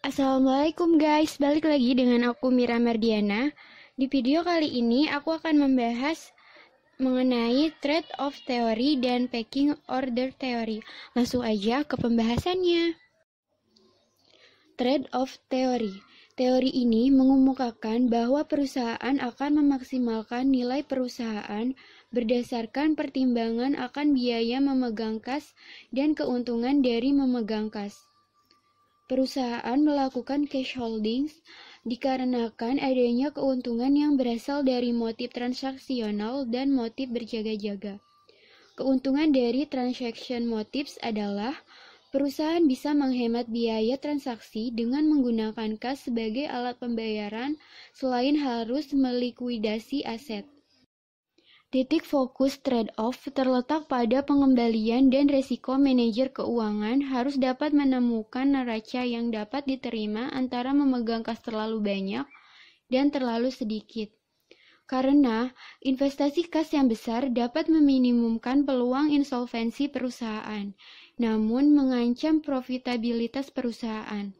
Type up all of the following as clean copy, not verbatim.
Assalamualaikum guys, balik lagi dengan aku Mira Mardiana. Di video kali ini aku akan membahas mengenai trade-off theory dan pecking order theory. Langsung aja ke pembahasannya. Trade-off theory. Teori ini mengemukakan bahwa perusahaan akan memaksimalkan nilai perusahaan berdasarkan pertimbangan akan biaya memegang kas dan keuntungan dari memegang kas. Perusahaan melakukan cash holdings dikarenakan adanya keuntungan yang berasal dari motif transaksional dan motif berjaga-jaga. Keuntungan dari transaction motives adalah perusahaan bisa menghemat biaya transaksi dengan menggunakan kas sebagai alat pembayaran selain harus melikuidasi aset. Titik fokus trade-off terletak pada pengembalian dan resiko. Manajer keuangan harus dapat menemukan neraca yang dapat diterima antara memegang kas terlalu banyak dan terlalu sedikit. Karena investasi kas yang besar dapat meminimumkan peluang insolvensi perusahaan, namun mengancam profitabilitas perusahaan.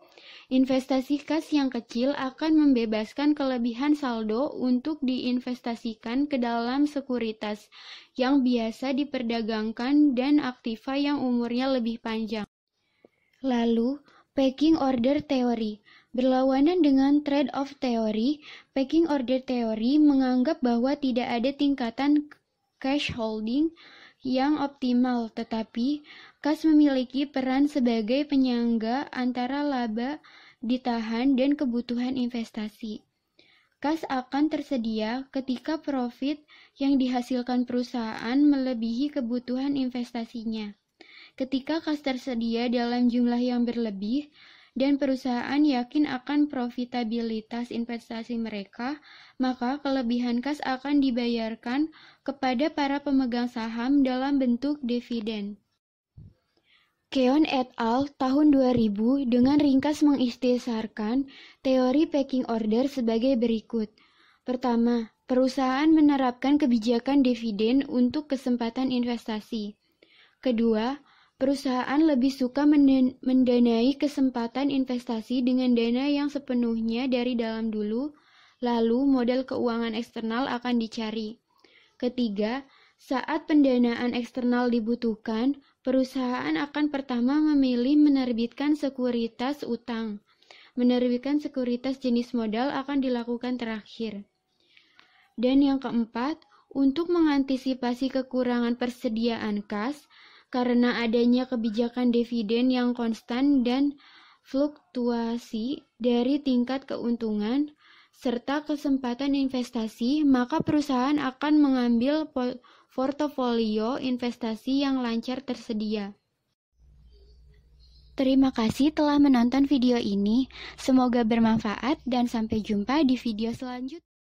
Investasi kas yang kecil akan membebaskan kelebihan saldo untuk diinvestasikan ke dalam sekuritas yang biasa diperdagangkan dan aktiva yang umurnya lebih panjang. Lalu, pecking order theory. Berlawanan dengan trade-off theory, pecking order theory menganggap bahwa tidak ada tingkatan cash holding yang optimal, tetapi kas memiliki peran sebagai penyangga antara laba ditahan dan kebutuhan investasi. Kas akan tersedia ketika profit yang dihasilkan perusahaan melebihi kebutuhan investasinya. Ketika kas tersedia dalam jumlah yang berlebih dan perusahaan yakin akan profitabilitas investasi mereka, maka kelebihan kas akan dibayarkan kepada para pemegang saham dalam bentuk dividen. Keon et al. Tahun 2000 dengan ringkas mengistisarkan teori pecking order sebagai berikut. Pertama, perusahaan menerapkan kebijakan dividen untuk kesempatan investasi. Kedua, perusahaan lebih suka mendanai kesempatan investasi dengan dana yang sepenuhnya dari dalam dulu, lalu modal keuangan eksternal akan dicari. Ketiga, saat pendanaan eksternal dibutuhkan, perusahaan akan pertama memilih menerbitkan sekuritas utang. Menerbitkan sekuritas jenis modal akan dilakukan terakhir. Dan yang keempat, untuk mengantisipasi kekurangan persediaan kas, karena adanya kebijakan dividen yang konstan dan fluktuasi dari tingkat keuntungan, serta kesempatan investasi, maka perusahaan akan mengambil portofolio investasi yang lancar tersedia. Terima kasih telah menonton video ini, semoga bermanfaat dan sampai jumpa di video selanjutnya.